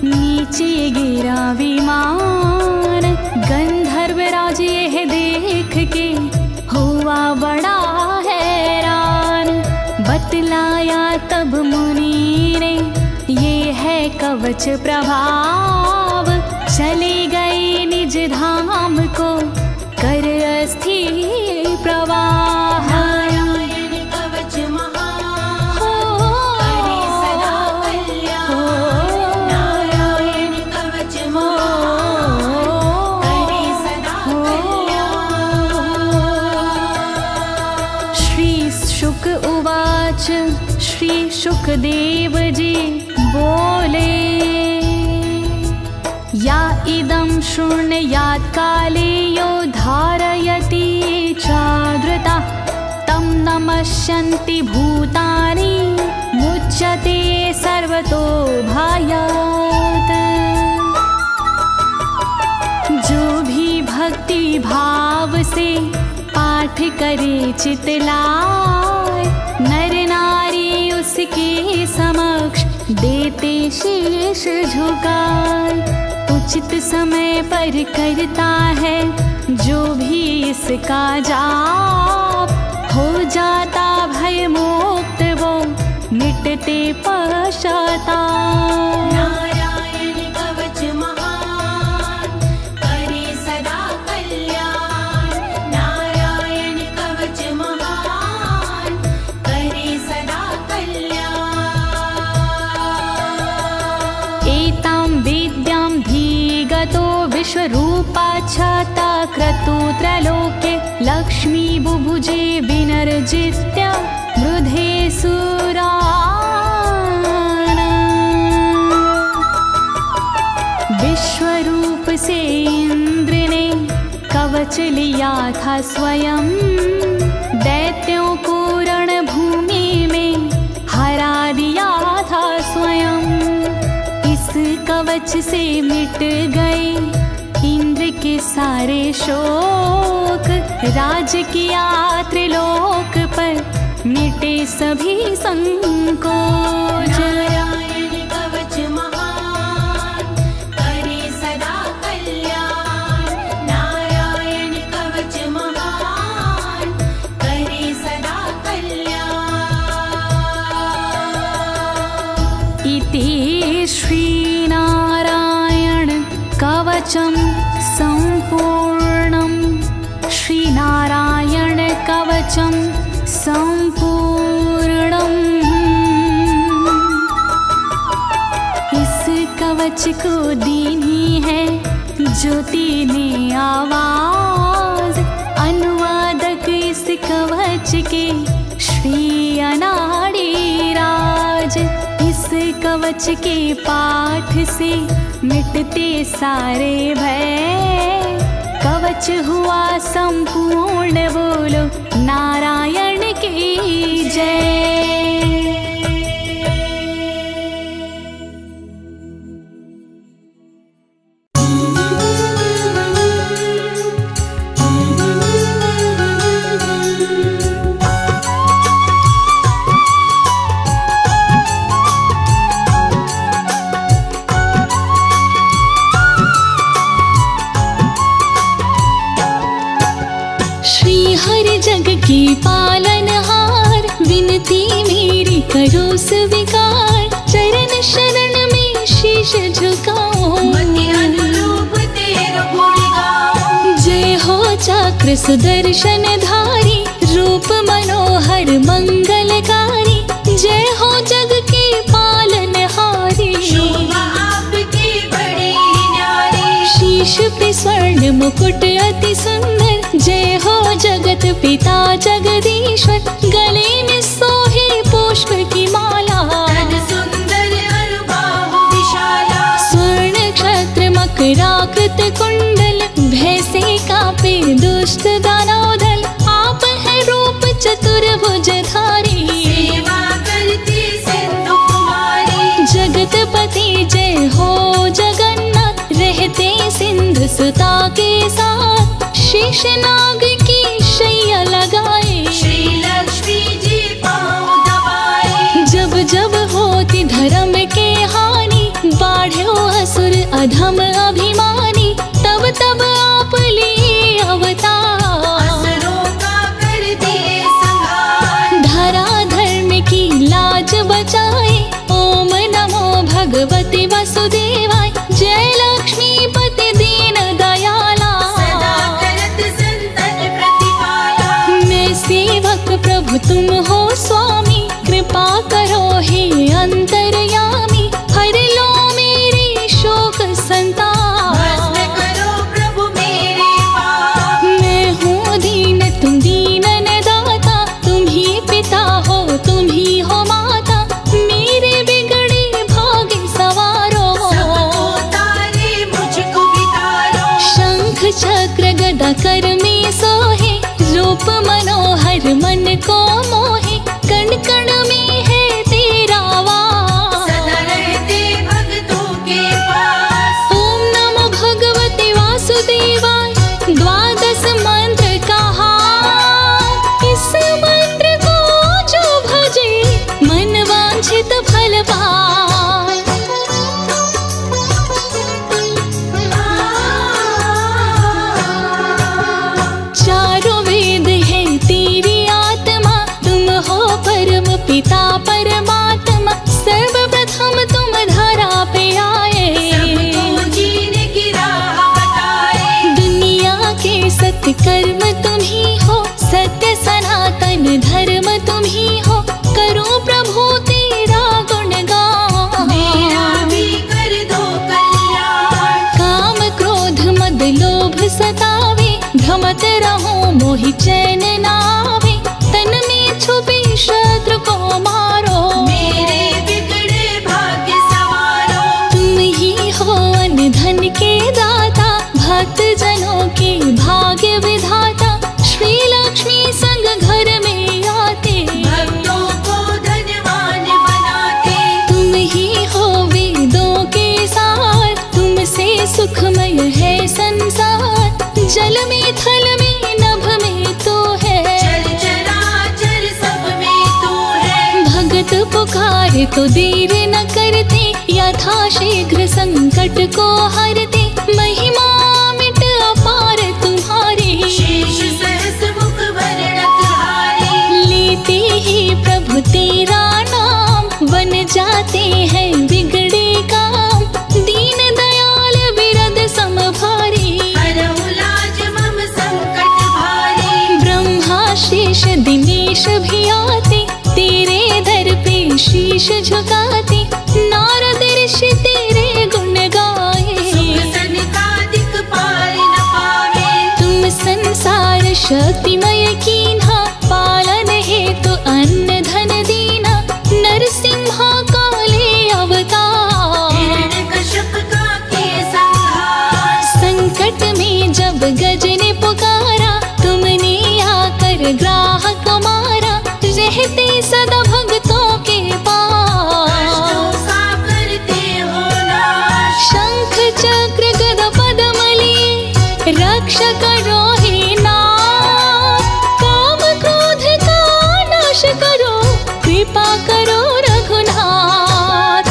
नीचे गिरा विमान, गंधर्वराज यह देख के हुआ बड़ा हैरान। बतलाया तब मुनि ने ये है कवच प्रभाव, चले गए निज धाम को कर अस्थिर प्रवाह। नारायण कवच महान, करे सदा कल्याण। नारायण कवच महान, करे सदा कल्याण। श्री शुक उवाच, श्री शुकदेव जी बोले, या इदं शृणुयात् काले यो धारयति चादृता, तं नमस्यन्ति भूतानि मुच्यते सर्वतो भयात्। जो भी भक्ति भाव से पाठ करे चितलाए, नर नारी उसके समक्ष देते शीश झुकाए। उचित समय पर करता है जो भी इसका जाप, हो जाता भय मुक्त वो मिटते पश्चाताप। नारायण कवच महान, करे सदा कल्याण। नारायण कवच महान, करे सदा कल्याण। एतां विद्यां धीगतो विश्वरूपाच्छाता क्रतु त्रैलोक्ये, लक्ष्मी बुभुजे विनर्जित्य मृधे सुरान। विश्वरूप से इंद्र ने कवच लिया था स्वयं, दैत्यों को रणभूमि में हरा दिया था स्वयं। इस कवच से मिट गए इंद्र के सारे शोक, राज किया त्रिलोक पर मिटे सभी संकोच। नारायण कवच महान करे सदा कल्याण, नारायण कवच महान करे सदा कल्याण। इति श्रीनारायण कवचं सम्पूर्णं, श्रीनारायण कवचं सम्पूर्णम्। इस कवच को दीनी है ज्योति ने आवाज, अनुवादक इस कवच के श्री अनाड़ी राज। इस कवच के पाठ से मिटते सारे भय, कवच हुआ संपूर्ण, बोलो नारायण की जय। जग की पालनहार, विनती मेरी करो स्वीकार, चरण शरण में शीश झुकाओ, मति अनुरूप तेरो गुण गाओ। जय हो चक्र सुदर्शन धारी, रूप मनोहर मंगलकारी, जय हो जग की पालनहारी। शोभा आपकी बड़ी न्यारी, शीश पे स्वर्ण मुकुट अति सुंदर, जय हो जगत पिता जगदीश्वर, गले में सोहे पुष्प की माला, तन सुंदर अनुबाहु विशाला। स्वर्ण क्षत्र मकराकृत कुंडल, भय से कांपे दुष्ट दानवदल, आप है रूप चतुर्भुजधारी, सेवा करती सिंधु कुमारी। जगतपति जय हो जगन्नाथ, रहते सिंधु सुता के साथ, शेषनाग की शैया लगाए, श्री लक्ष्मी जी पाँव दबाए। जब जब होती धर्म के हानि, बाढ़ो असुर अधम अभिमानी, तब तब आप लिए अवतार, असुरों का कर दिए संहार। धरा धर्म की लाज बचाए, ओम नमो भगवते वसुदेवाय, जय लक्ष्मीपति दीन दयाला, सदा करत संतन प्रतिपाला। मैं सेवक प्रभु तुम हो स्वामी, कृपा करो हे अंतर्यामी, हर लो मेरे शोक संताप, भस्म करो प्रभु मेरे पाप। मैं हूँ दीन तुम दीनन दाता, तुम ही पिता हो तुम ही हो माता, मेरे बिगड़े भाग सवारो, सबको तारे मुझको भी तारो। शंख चक्र गदा कर में सोहे, रूप मनोहर मन को मोहे, कण कण में है तेरा वास, सदा रहते भक्तों के पास। ओम नमो भगवते वासुदेवाय, द्वादश मंत्र कहा, इस मंत्र को जो भजे मन वांछित फल पाए। चारों वेद है तेरी आत्मा, तुम हो परम पिता परमात्मा, सर्वप्रथम तुम धरा पे आए, सबको जीने की राह बताए। दुनिया के सत्य कर्म तुम ही हो, सत्य सनातन धर्म तुम ही हो, करो प्रभु तेरा गुणगान, मेरा भी कर दो कल्याण। काम क्रोध मद लोभ सतावे, भ्रमत रहो मोहि चैन ना पुकार तो देर न करते, यथाशीघ्र संकट को हरते। महिमा मिट अपार तुम्हारी, शेष सहस मुख वर्णक हारे। लेते ही प्रभु तेरा नाम, बन जाते हैं बिगड़े काम। दीन दयाल बिरद समभारी, हरऊ लाज मम संकट भारी। ब्रह्मा शेष दिनेश भी आते, तेरे दर पे शीश झुकाते। नारद ऋषि तेरे गुण गाए, सुख सनकादिक पार न पावे। तुम संसार शक्तिमय कीन्हा, पालन हेतु अन्न धन दीना। नरसिम्हा काले अवतार, हिरण्यकश्यप का किए संहार। संकट में जब गज ने पुकारा, तुमने आकर ग्राहक मारा। रहते सदा भक्तों के पास, कष्टों का करते हो नाश। शंख चक्र गदा पद्म लिए, रक्षा करो हे नाथ। काम क्रोध का नाश करो, कृपा करो रघुनाथ।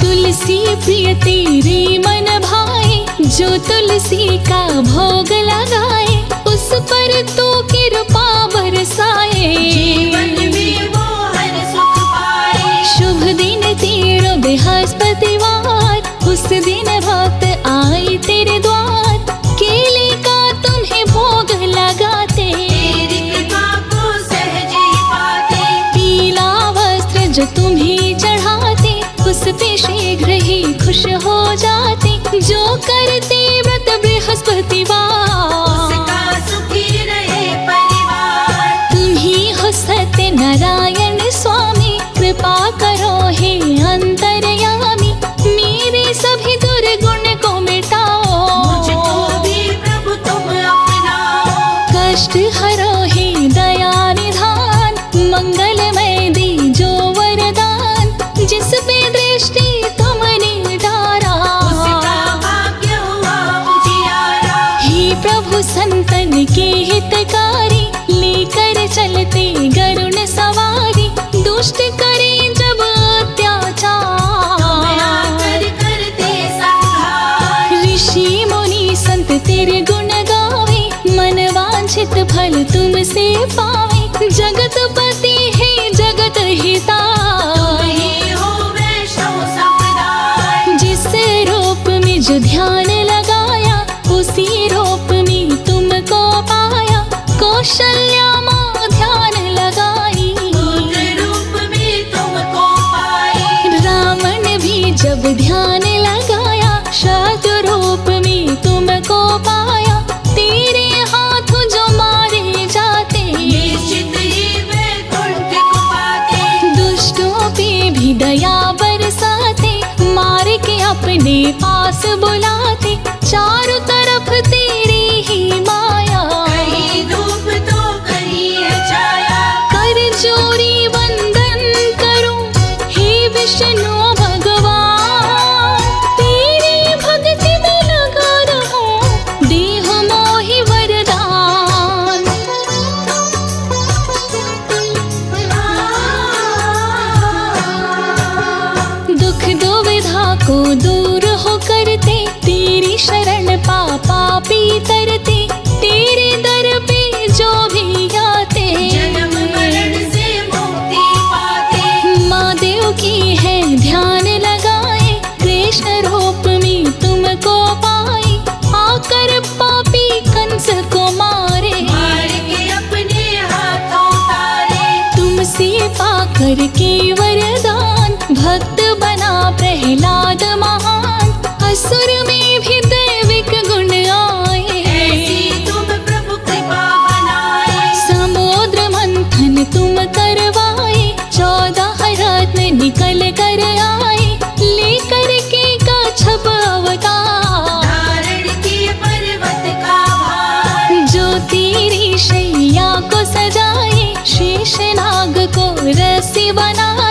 तुलसी प्रिय तेरे मन भाए, जो तुलसी का भोग लगाए। उस पर तो कृपा बरसाए, जीवन में वो हर सुख पाए। शुभ दिन तेरो बृहस्पतिवार, उस दिन भक्त आए तेरे द्वार। केले का तुम्हें भोग लगाते, तेरी कृपा को सहज ही पाते। पीला वस्त्र जो तुम्हें चढ़ाते, उस पे शीघ्र ही खुश हो जाते। जो करते व्रत बृहस्पतिवार, उसका सुखी रहे परिवार। तुम ही हो सत्य नारायण स्वामी। कृपा करो हे अंतर्यामी, मेरे सभी दुर्गुण को मिटाओ। मुझको भी प्रभु तुम अपनाओ। कष्ट हरो हे दया निधान, मंगलमय दीजो वरदान। जिस पे दृष्टि तुमने डारा, उसका भाग्य हुआ उजियारा। हे प्रभु संतन के हितकारी, लेकर चलते गरुण सवारी। दुष्ट करे जब अत्याचार, आकर करते संहार। ऋषि मुनि संत तेरे गुण गावे। मन वांछित फल तुमसे पावे। जगतपति है जगत हिता, तुम हो वैष्णव संप्रदाय। जिस रूप में जो ध्यान लगाया, उसी रूप में तुमको पाया। कौशल्या माँ ध्यान लगाई, पुत्र रूप में तुमको पाए। रावण भी जब ध्यान लगाया, शत्रु रूप में तुमको पाया। तेरे हाथ जो मारे जाते, निश्चित ही वैकुंठ को पाते। दुष्टों पे भी दया बरसाते। मार के अपने पास बुलाते, चारों तरफ तेरी ही माया। कहीं धूप तो कहीं है छाया। कर जोरी वंदन करूं हे विष्णु भगवान। तेरी भक्ति में लगा रहूं, देह मोहि वरदान। दुख दुविधा को दूर हो करते, तेरी शरण पापी तरते। तेरे दर पे जो भी आते, जन्म मरण से मुक्ति पाते। माँ देव की है ध्यान लगाए। कृष्ण रूप में तुमको पाए, आकर पापी कंस को मारे। मार के अपने हाथों तारे। तुमसे पाकर के वरदान, भक्त बना प्रहलाद महान। असुर में भी दैविक गुण आए, ऐसी तुम प्रभु कृपा बनाए। समुद्र मंथन तुम करवाए। 14 रत्न निकल कर आए, लेकर के कच्छप अवतार। धारण किए पर्वत का भार। जो तेरी शैया को सजाए, शेष नाग को रस्सी बनाए।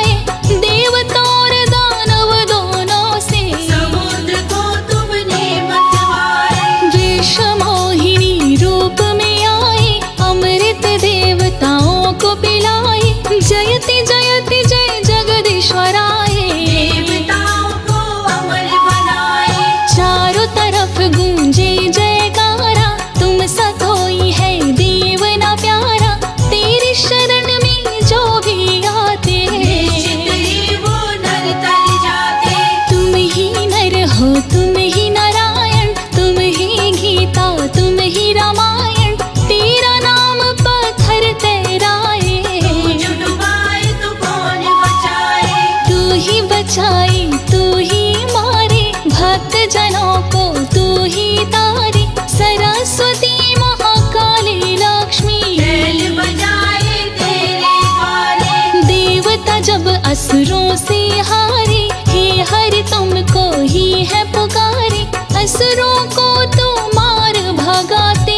असुरों को तो मार भगाते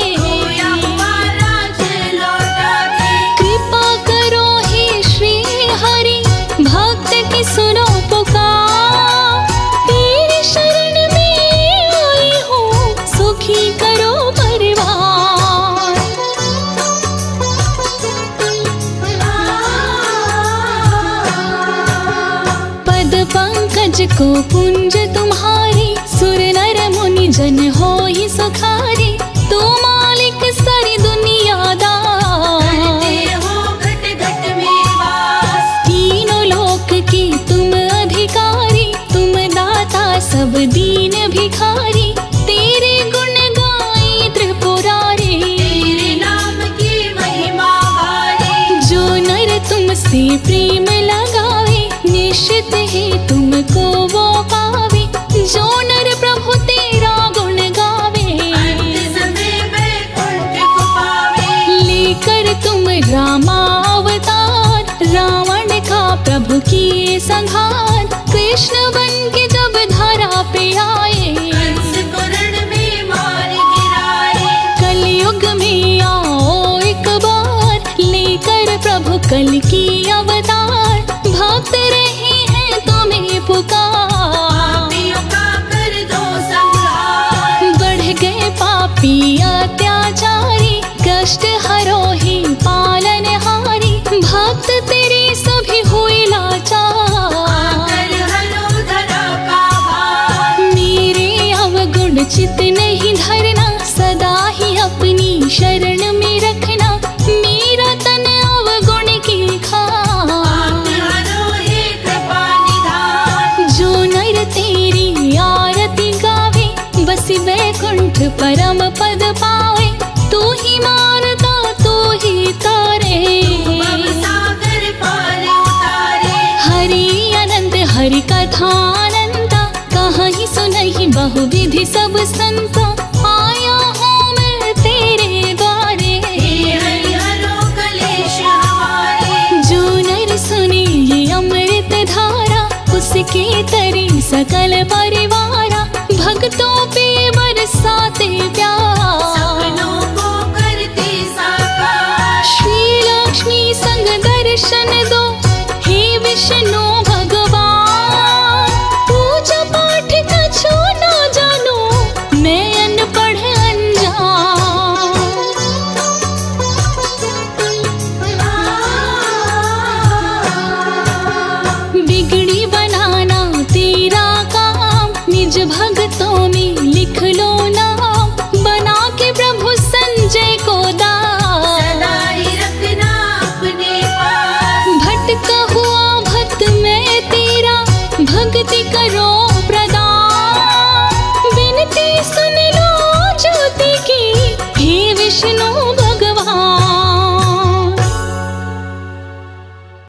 कृपा करो हे श्री हरि भक्त की सुनो पुकार तेरी शरण में आई हूँ सुखी करो परिवार पद पंकज को पुंज तुम्हारी सुर नर मुनि जन हो ही सुखारी तू मालिक सारी दुनियादार तीनों लोक के तुम अधिकारी तुम दाता सब दीन भिखारी तेरे गुण गाए त्रिपुरारी तेरे नाम की महिमा गाए जो नर तुमसे प्रेम लगावे निश्चित ही तुमको वो पावे जो नर प्रभु तेरा गुण गावे लेकर तुम रामावतार रावण का प्रभु किए संहार कृष्ण बन के जब धरा पे आए कलयुग में आओ एक बार लेकर प्रभु कल की अवतार भक्त रहे हैं तुम्हें पुकार बढ़ गए पापी अत्याचारी कष्ट हरो ही पालन हारी भक्त तेरे सभी हुए लाचार मेरे अवगुण चित नहीं धरना सदा ही अपनी शरण में रखना मेरा तन अवगुण की खान जो नर तेरी आरती गावे बसी वैकुंठ परम पद पावे तू ही मारता तू ही तारे हरि अनंत हरि कथानंदा कहाँ ही सुनहि बहुविधि सब संता आया हूँ मैं तेरे द्वारे जो नर सुने ये अमृत धारा उसके तरी सकल पर